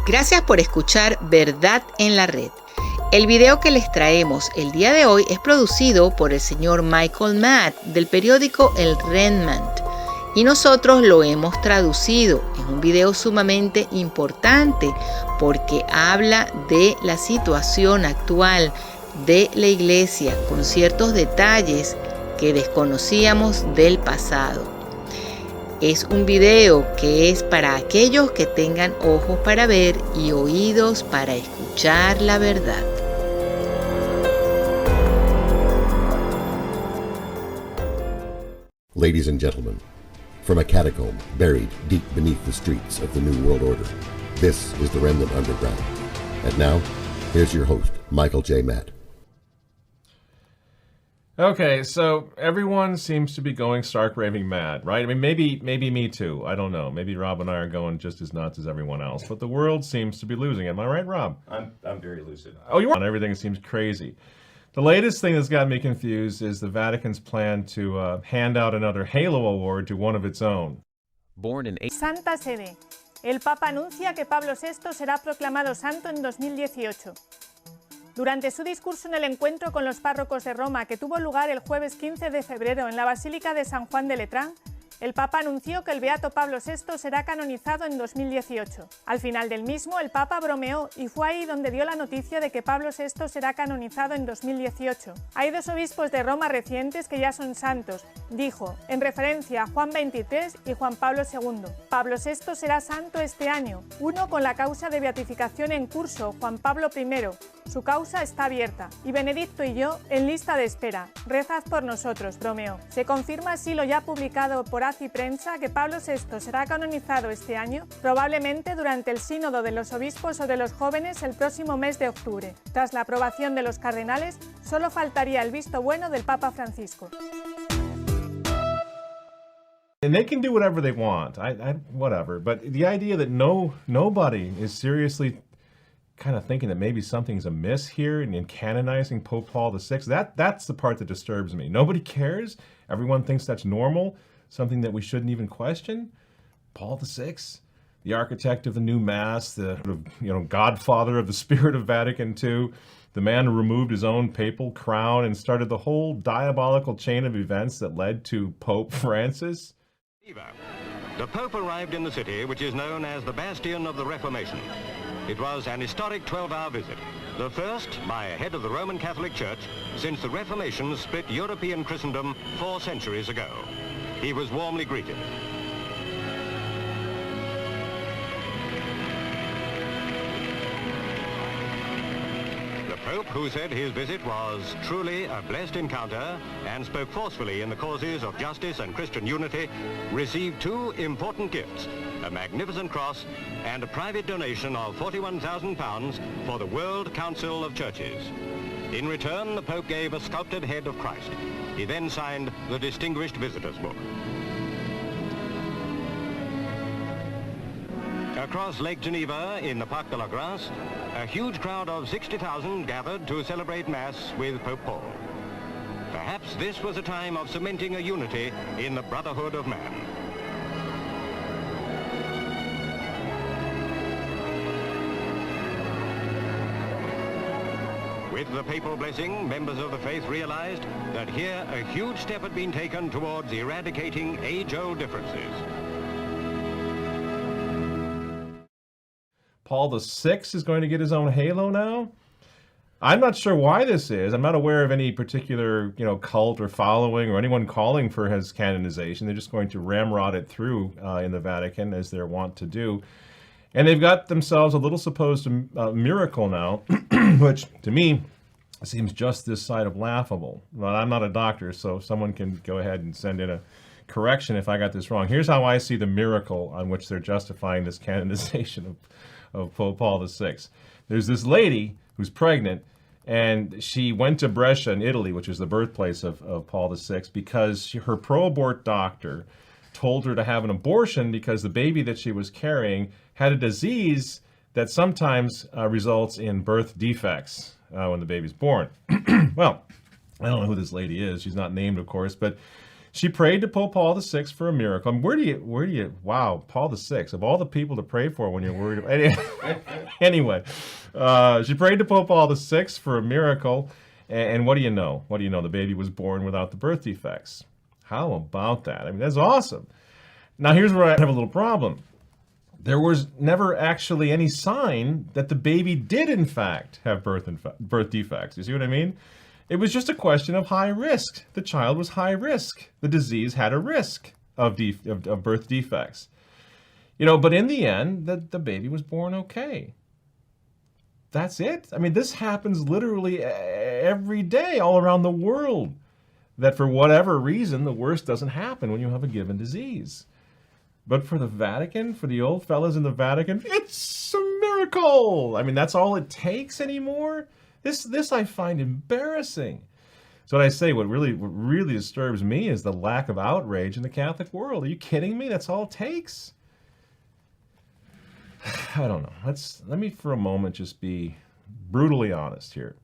Gracias por escuchar Verdad en la Red. El video que les traemos el día de hoy es producido por el señor Michael Matt del periódico El Remnant y nosotros lo hemos traducido. Es un video sumamente importante porque habla de la situación actual de la iglesia con ciertos detalles que desconocíamos del pasado. Es un video que es para aquellos que tengan ojos para ver y oídos para escuchar la verdad. Ladies and gentlemen, from a catacomb buried deep beneath the streets of the New World Order, this is the Remnant Underground. And now, here's your host, Michael J. Matt. Okay, so everyone seems to be going stark raving mad, right? I mean, maybe me too. I don't know. Maybe Rob and I are going just as nuts as everyone else. But the world seems to be losing. Am I right, Rob? I'm very lucid. Oh, you are? Everything seems crazy. The latest thing that's got me confused is the Vatican's plan to hand out another Halo Award to one of its own. Born in Santa Sede. El Papa anuncia que Pablo VI será proclamado santo en 2018. Durante su discurso en el encuentro con los párrocos de Roma, que tuvo lugar el jueves 15 de febrero en la Basílica de San Juan de Letrán, el Papa anunció que el beato Pablo VI será canonizado en 2018. Al final del mismo, el Papa bromeó y fue ahí donde dio la noticia de que Pablo VI será canonizado en 2018. Hay dos obispos de Roma recientes que ya son santos, dijo, en referencia a Juan XXIII y Juan Pablo II. Pablo VI será santo este año, uno con la causa de beatificación en curso, Juan Pablo I. Su causa está abierta, y Benedicto y yo en lista de espera. Rezad por nosotros, bromeó. Se confirma así lo ya publicado por AZ y Prensa que Pablo VI será canonizado este año, probablemente durante el Sínodo de los Obispos o de los Jóvenes el próximo mes de octubre. Tras la aprobación de los cardenales, solo faltaría el visto bueno del Papa Francisco. And they can do whatever they want, whatever. But the idea that nobody is seriously kind of thinking that maybe something's amiss here in canonizing Pope Paul VI, that's the part that disturbs me. Nobody cares. Everyone thinks that's normal, something that we shouldn't even question. Paul VI, the architect of the new Mass, the godfather of the spirit of Vatican II, the man who removed his own papal crown and started the whole diabolical chain of events that led to Pope Francis. The Pope arrived in the city, which is known as the Bastion of the Reformation. It was an historic 12-hour visit, the first by a head of the Roman Catholic Church since the Reformation split European Christendom 4 centuries ago. He was warmly greeted. The Pope, who said his visit was truly a blessed encounter and spoke forcefully in the causes of justice and Christian unity, received 2 important gifts, a magnificent cross and a private donation of £41,000 for the World Council of Churches. In return, the Pope gave a sculpted head of Christ. He then signed the Distinguished Visitors Book. Across Lake Geneva in the Parc de la Grâce, a huge crowd of 60,000 gathered to celebrate Mass with Pope Paul. Perhaps this was a time of cementing a unity in the brotherhood of man. With the papal blessing, members of the faith realized that here a huge step had been taken towards eradicating age-old differences. Paul VI is going to get his own halo now? I'm not sure why this is. I'm not aware of any particular, cult or following or anyone calling for his canonization. They're just going to ramrod it through in the Vatican as they're wont to do. And they've got themselves a little supposed miracle now, which to me seems just this side of laughable. Well, I'm not a doctor, so someone can go ahead and send in a correction if I got this wrong. Here's how I see the miracle on which they're justifying this canonization of Pope Paul VI. There's this lady who's pregnant, and she went to Brescia in Italy, which is the birthplace of Paul VI, because her pro-abort doctor told her to have an abortion because the baby that she was carrying had a disease that sometimes results in birth defects when the baby's born. Well, I don't know who this lady is. She's not named, of course, but She prayed to Pope Paul VI for a miracle. And wow, Paul VI, of all the people to pray for when you're worried about, anyway, she prayed to Pope Paul VI for a miracle. And what do you know? What do you know? The baby was born without the birth defects. How about that? I mean, that's awesome. Now, here's where I have a little problem. There was never actually any sign that the baby did, in fact, have birth defects. You see what I mean? It was just a question of high risk. The child was high risk. The disease had a risk of birth defects. But in the end, the baby was born okay. That's it. I mean, this happens literally every day all around the world, that for whatever reason, the worst doesn't happen when you have a given disease. But for the Vatican, for the old fellas in the Vatican, it's a miracle. I mean, that's all it takes anymore. This I find embarrassing. So what I say, what really disturbs me is the lack of outrage in the Catholic world. Are you kidding me? That's all it takes. I don't know. Let me for a moment just be brutally honest here.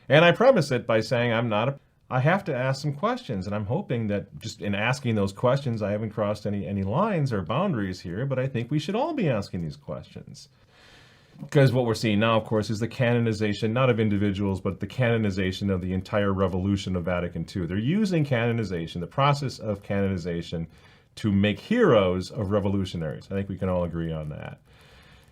And I premise it by saying I have to ask some questions, and I'm hoping that just in asking those questions, I haven't crossed any lines or boundaries here, but I think we should all be asking these questions. Because what we're seeing now, of course, is the canonization, not of individuals, but the canonization of the entire revolution of Vatican II. They're using canonization, the process of canonization, to make heroes of revolutionaries. I think we can all agree on that.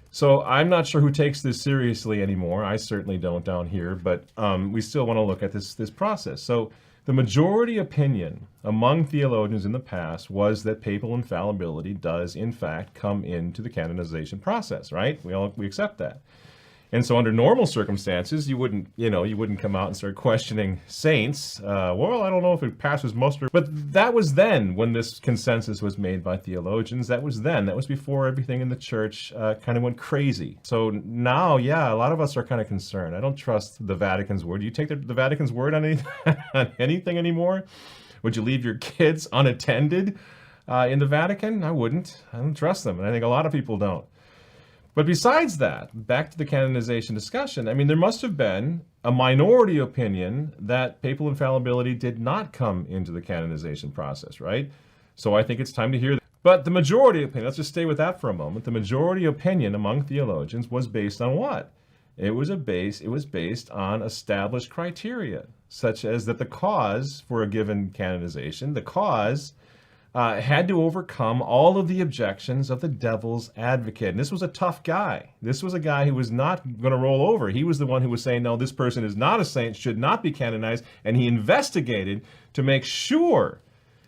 So I'm not sure who takes this seriously anymore. I certainly don't down here, but we still want to look at this process. So the majority opinion among theologians in the past was that papal infallibility does, in fact, come into the canonization process, right? We accept that. And so under normal circumstances, you wouldn't come out and start questioning saints. Well, I don't know if it passes muster. But that was then when this consensus was made by theologians. That was then. That was before everything in the church kind of went crazy. So now, yeah, a lot of us are kind of concerned. I don't trust the Vatican's word. Do you take the Vatican's word on anything anymore? Would you leave your kids unattended in the Vatican? I wouldn't. I don't trust them. And I think a lot of people don't. But besides that, back to the canonization discussion, I mean, there must have been a minority opinion that papal infallibility did not come into the canonization process, right? So I think it's time to hear that. But the majority opinion, let's just stay with that for a moment. The majority opinion among theologians was based on what? It was based on established criteria, such as that the cause for a given canonization, the cause had to overcome all of the objections of the devil's advocate. And this was a tough guy. This was a guy who was not going to roll over. He was the one who was saying, no, this person is not a saint, should not be canonized. And he investigated to make sure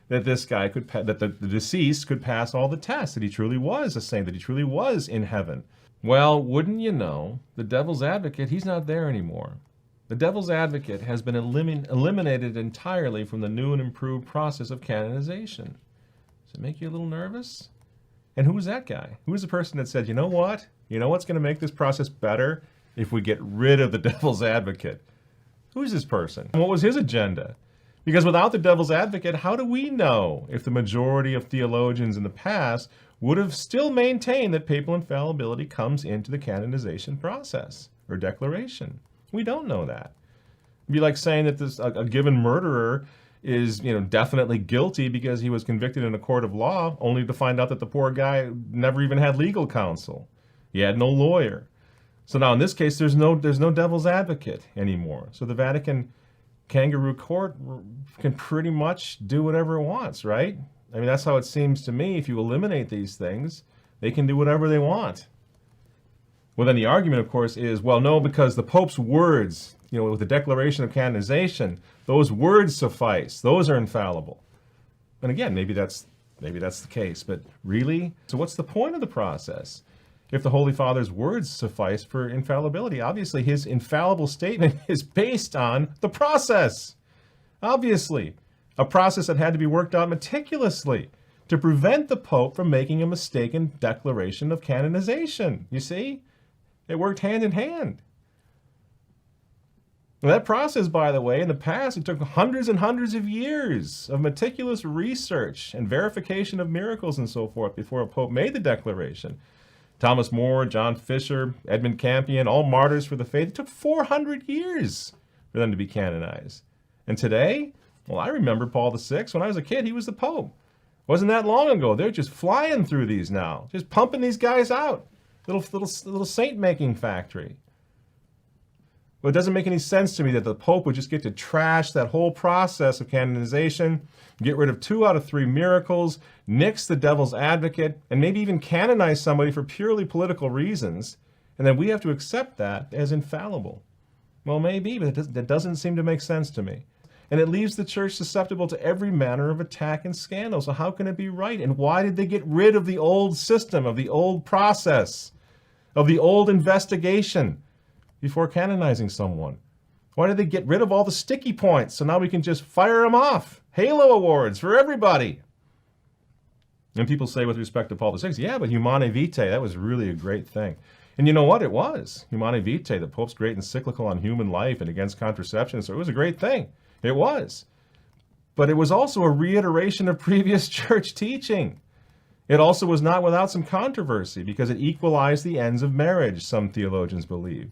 that this guy that the deceased could pass all the tests, that he truly was a saint, that he truly was in heaven. Well, wouldn't you know, the devil's advocate, he's not there anymore. The devil's advocate has been eliminated entirely from the new and improved process of canonization. Does it make you a little nervous? And who was that guy? Who was the person that said, you know what? You know what's going to make this process better? If we get rid of the devil's advocate. Who's this person? And what was his agenda? Because without the devil's advocate, how do we know if the majority of theologians in the past would have still maintained that papal infallibility comes into the canonization process or declaration? We don't know that. It'd be like saying that a given murderer is, definitely guilty because he was convicted in a court of law, only to find out that the poor guy never even had legal counsel. He had no lawyer. So now in this case, there's no devil's advocate anymore. So the Vatican kangaroo court can pretty much do whatever it wants, right? I mean, that's how it seems to me. If you eliminate these things, they can do whatever they want. Well, then the argument, of course, is, well, no, because the Pope's words, with the declaration of canonization, those words suffice. Those are infallible. And again, maybe that's the case, but really? So what's the point of the process? If the Holy Father's words suffice for infallibility, obviously his infallible statement is based on the process. Obviously, a process that had to be worked out meticulously to prevent the Pope from making a mistaken declaration of canonization. You see? It worked hand in hand. And that process, by the way, in the past, it took hundreds and hundreds of years of meticulous research and verification of miracles and so forth before a Pope made the declaration. Thomas More, John Fisher, Edmund Campion, all martyrs for the faith. It took 400 years for them to be canonized. And today, Well, I remember Paul VI. When I was a kid, he was the Pope. Wasn't that long ago. They're just flying through these now, just pumping these guys out. Little saint-making factory. Well, it doesn't make any sense to me that the Pope would just get to trash that whole process of canonization, get rid of 2 out of 3 miracles, nix the devil's advocate, and maybe even canonize somebody for purely political reasons, and then we have to accept that as infallible. Well, maybe, but that doesn't seem to make sense to me. And it leaves the church susceptible to every manner of attack and scandal. So how can it be right? And why did they get rid of the old system, of the old process, of the old investigation before canonizing someone? Why did they get rid of all the sticky points so now we can just fire them off? Halo awards for everybody. And people say with respect to Paul VI, yeah, but Humanae Vitae, that was really a great thing. And you know what? It was. Humanae Vitae, the Pope's great encyclical on human life and against contraception, so it was a great thing. It was. But it was also a reiteration of previous church teaching. It also was not without some controversy because it equalized the ends of marriage, some theologians believe.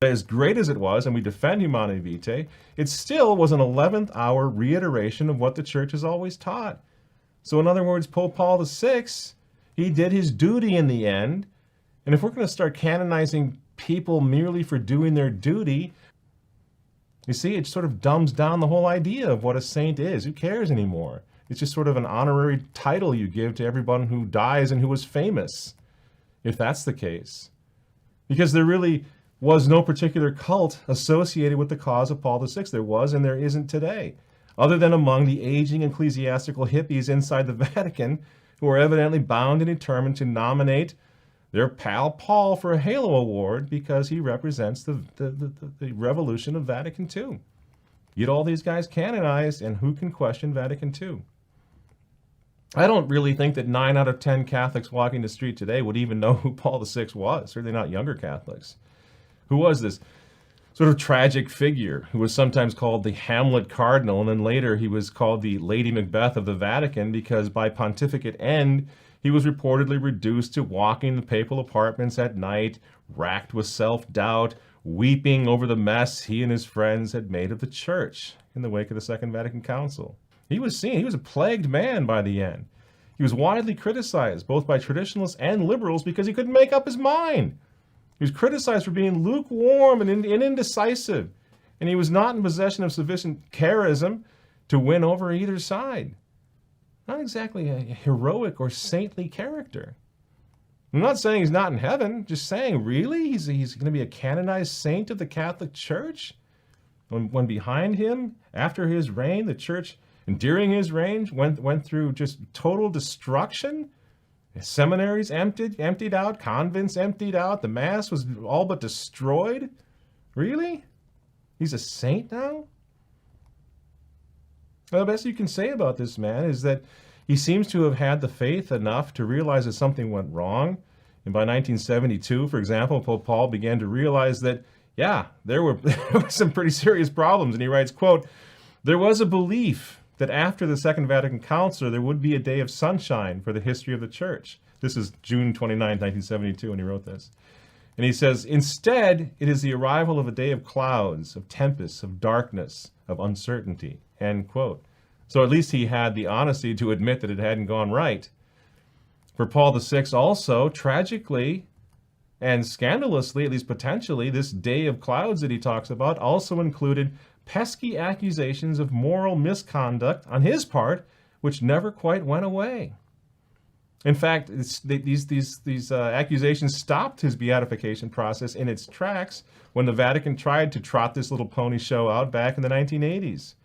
As great as it was, and we defend Humanae Vitae, it still was an 11th hour reiteration of what the church has always taught. So in other words, Pope Paul VI, he did his duty in the end. And if we're going to start canonizing people merely for doing their duty, you see, it sort of dumbs down the whole idea of what a saint is. Who cares anymore? It's just sort of an honorary title you give to everyone who dies and who was famous, if that's the case. Because there really was no particular cult associated with the cause of Paul VI. There was and there isn't today, other than among the aging ecclesiastical hippies inside the Vatican who are evidently bound and determined to nominate their pal Paul for a Halo Award because he represents the revolution of Vatican II. Get all these guys canonized, and who can question Vatican II? I don't really think that 9 out of 10 Catholics walking the street today would even know who Paul VI was, certainly not younger Catholics. Who was this sort of tragic figure who was sometimes called the Hamlet Cardinal, and then later he was called the Lady Macbeth of the Vatican because by pontificate end, he was reportedly reduced to walking the papal apartments at night, racked with self-doubt, weeping over the mess he and his friends had made of the church in the wake of the Second Vatican Council. He was a plagued man by the end. He was widely criticized, both by traditionalists and liberals, because he couldn't make up his mind. He was criticized for being lukewarm and indecisive, and he was not in possession of sufficient charism to win over either side. Not exactly a heroic or saintly character. I'm not saying he's not in heaven, just saying, really? He's going to be a canonized saint of the Catholic Church? When behind him, after his reign, the church, and during his reign, went through just total destruction? Seminaries emptied out, convents emptied out, the Mass was all but destroyed? Really? He's a saint now? Well, the best you can say about this man is that he seems to have had the faith enough to realize that something went wrong. And by 1972, for example, Pope Paul began to realize that, yeah, there were some pretty serious problems. And he writes, quote, "There was a belief that after the Second Vatican Council, there would be a day of sunshine for the history of the church." This is June 29, 1972, when he wrote this. And he says, "Instead, it is the arrival of a day of clouds, of tempests, of darkness, of uncertainty," end quote. So at least he had the honesty to admit that it hadn't gone right. For Paul VI also, tragically and scandalously, at least potentially, this day of clouds that he talks about also included pesky accusations of moral misconduct on his part, which never quite went away. In fact, these accusations stopped his beatification process in its tracks when the Vatican tried to trot this little pony show out back in the 1980s.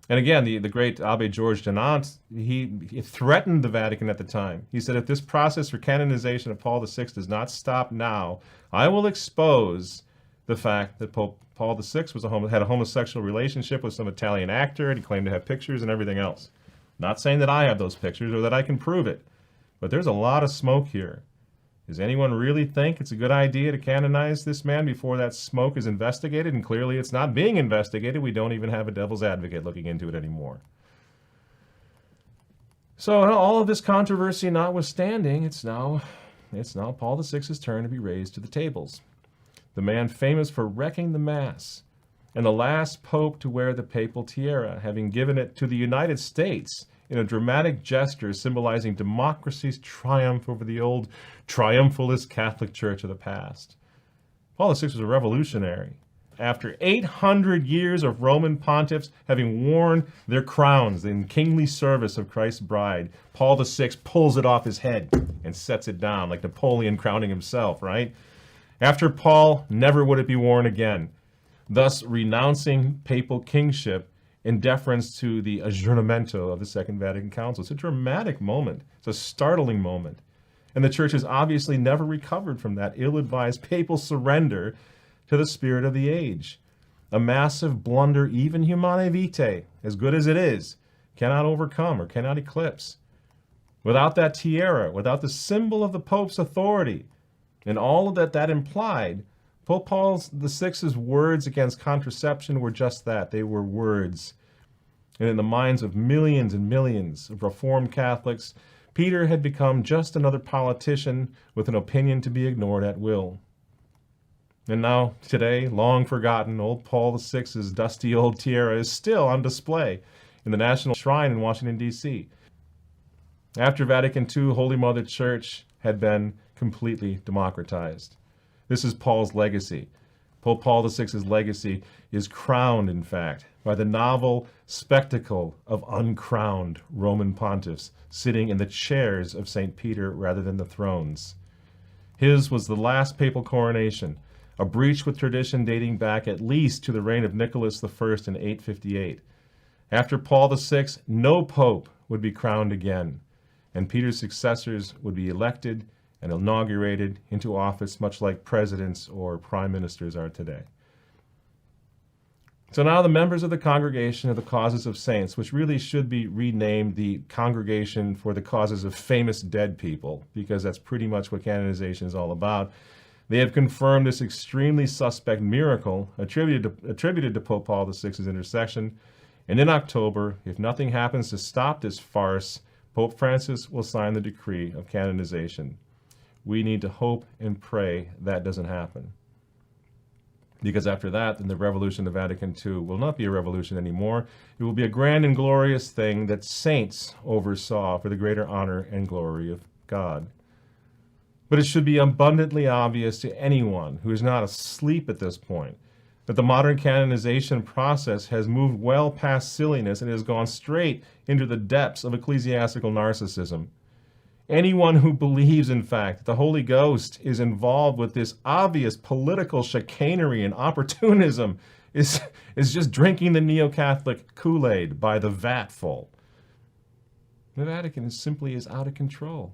And again, the great Abbe Georges Dunant, he threatened the Vatican at the time. He said, if this process for canonization of Paul VI does not stop now, I will expose the fact that Pope Paul VI had a homosexual relationship with some Italian actor, and he claimed to have pictures and everything else. Not saying that I have those pictures or that I can prove it, but there's a lot of smoke here. Does anyone really think it's a good idea to canonize this man before that smoke is investigated? And clearly it's not being investigated. We don't even have a devil's advocate looking into it anymore. So all of this controversy notwithstanding, it's now Paul VI's turn to be raised to the tables. The man famous for wrecking the Mass and the last pope to wear the papal tiara, having given it to the United States in a dramatic gesture symbolizing democracy's triumph over the old triumphalist Catholic Church of the past. Paul VI was a revolutionary. After 800 years of Roman pontiffs having worn their crowns in kingly service of Christ's bride, Paul VI pulls it off his head and sets it down like Napoleon crowning himself, right? After Paul, never would it be worn again, thus renouncing papal kingship in deference to the aggiornamento of the Second Vatican Council. It's a dramatic moment. It's a startling moment. And the Church has obviously never recovered from that ill-advised papal surrender to the spirit of the age. A massive blunder even Humanae Vitae, as good as it is, cannot overcome or cannot eclipse. Without that tiara, without the symbol of the Pope's authority, and all that implied, Pope Paul VI's words against contraception were just that. They were words. And in the minds of millions and millions of Reformed Catholics, Peter had become just another politician with an opinion to be ignored at will. And now, today, long forgotten, old Paul VI's dusty old tiara is still on display in the National Shrine in Washington, D.C. After Vatican II, Holy Mother Church had been completely democratized. This is Paul's legacy. Pope Paul VI's legacy is crowned, in fact, by the novel spectacle of uncrowned Roman pontiffs sitting in the chairs of St. Peter rather than the thrones. His was the last papal coronation, a breach with tradition dating back at least to the reign of Nicholas I in 858. After Paul VI, no pope would be crowned again, and Peter's successors would be elected and inaugurated into office much like presidents or prime ministers are today. So now the members of the Congregation of the Causes of Saints, which really should be renamed the Congregation for the Causes of Famous Dead People, because that's pretty much what canonization is all about, they have confirmed this extremely suspect miracle attributed to Pope Paul VI's intercession. And in October, if nothing happens to stop this farce, Pope Francis will sign the decree of canonization. We need to hope and pray that doesn't happen. Because after that, then the revolution of Vatican II will not be a revolution anymore. It will be a grand and glorious thing that saints oversaw for the greater honor and glory of God. But it should be abundantly obvious to anyone who is not asleep at this point that the modern canonization process has moved well past silliness and has gone straight into the depths of ecclesiastical narcissism. Anyone who believes, in fact, that the Holy Ghost is involved with this obvious political chicanery and opportunism is just drinking the neo-Catholic Kool-Aid by the vatful. The Vatican simply is out of control.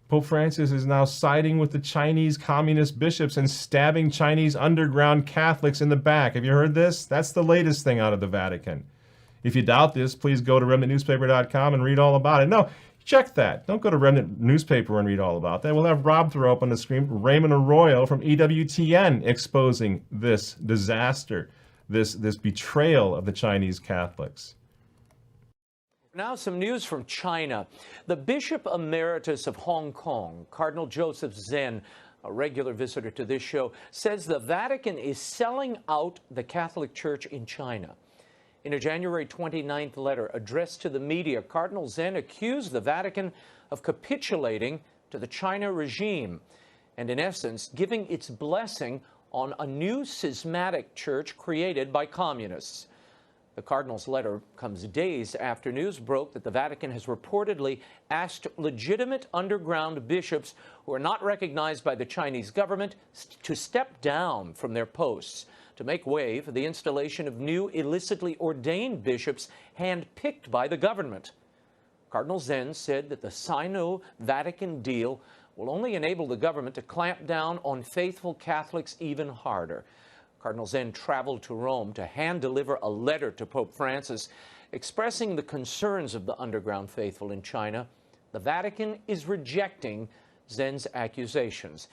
Pope Francis is now siding with the Chinese communist bishops and stabbing Chinese underground Catholics in the back. Have you heard this? That's the latest thing out of the Vatican. If you doubt this, please go to remnantnewspaper.com and read all about it. No, check that. Don't go to Remnant Newspaper and read all about that. We'll have Rob throw up on the screen Raymond Arroyo from EWTN exposing this disaster, this betrayal of the Chinese Catholics. Now some news from China. The Bishop Emeritus of Hong Kong, Cardinal Joseph Zen, a regular visitor to this show, says the Vatican is selling out the Catholic Church in China. In a January 29th letter addressed to the media, Cardinal Zen accused the Vatican of capitulating to the China regime and, in essence, giving its blessing on a new schismatic church created by communists. The Cardinal's letter comes days after news broke that the Vatican has reportedly asked legitimate underground bishops who are not recognized by the Chinese government to step down from their posts to make way for the installation of new illicitly ordained bishops handpicked by the government. Cardinal Zen said that the Sino-Vatican deal will only enable the government to clamp down on faithful Catholics even harder. Cardinal Zen traveled to Rome to hand-deliver a letter to Pope Francis expressing the concerns of the underground faithful in China. The Vatican is rejecting Zen's accusations.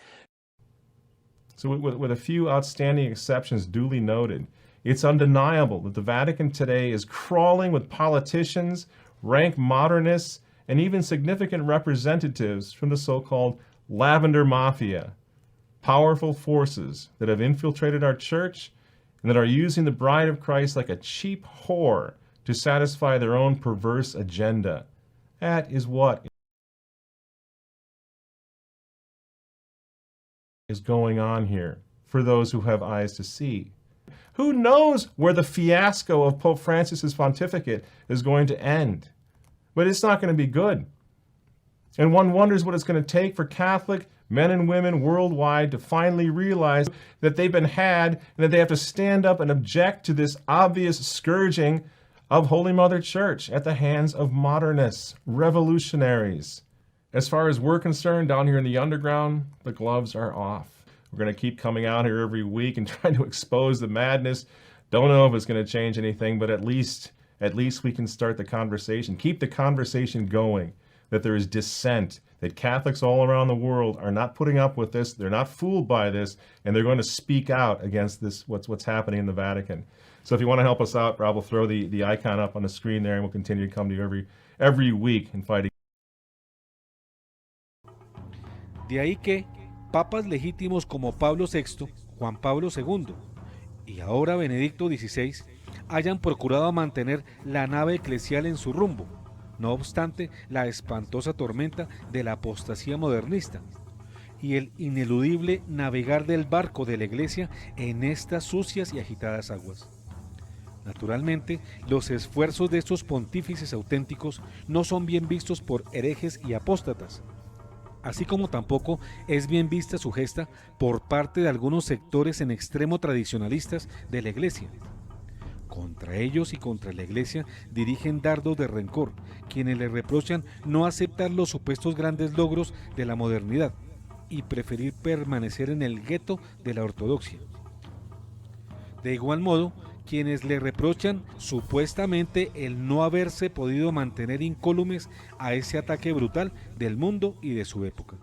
So with a few outstanding exceptions duly noted, it's undeniable that the Vatican today is crawling with politicians, rank modernists, and even significant representatives from the so-called Lavender Mafia. Powerful forces that have infiltrated our church and that are using the bride of Christ like a cheap whore to satisfy their own perverse agenda. That is what is going on here for those who have eyes to see. Who knows where the fiasco of Pope Francis's pontificate is going to end? But it's not going to be good. And one wonders what it's going to take for Catholic men and women worldwide to finally realize that they've been had and that they have to stand up and object to this obvious scourging of Holy Mother Church at the hands of modernists, revolutionaries. As far as we're concerned, down here in the underground, the gloves are off. We're going to keep coming out here every week and trying to expose the madness. Don't know if it's going to change anything, but at least we can start the conversation. Keep the conversation going, that there is dissent, that Catholics all around the world are not putting up with this, they're not fooled by this, and they're going to speak out against this, what's happening in the Vatican. So if you want to help us out, Rob will throw the icon up on the screen there, and we'll continue to come to you every week and fight. De ahí que papas legítimos como Pablo VI, Juan Pablo II y ahora Benedicto XVI hayan procurado mantener la nave eclesial en su rumbo, no obstante la espantosa tormenta de la apostasía modernista y el ineludible navegar del barco de la Iglesia en estas sucias y agitadas aguas. Naturalmente, los esfuerzos de estos pontífices auténticos no son bien vistos por herejes y apóstatas, así como tampoco es bien vista su gesta por parte de algunos sectores en extremo tradicionalistas de la Iglesia. Contra ellos y contra la Iglesia dirigen dardos de rencor, quienes le reprochan no aceptar los supuestos grandes logros de la modernidad y preferir permanecer en el gueto de la ortodoxia. De igual modo, quienes le reprochan supuestamente el no haberse podido mantener incólumes a ese ataque brutal del mundo y de su época.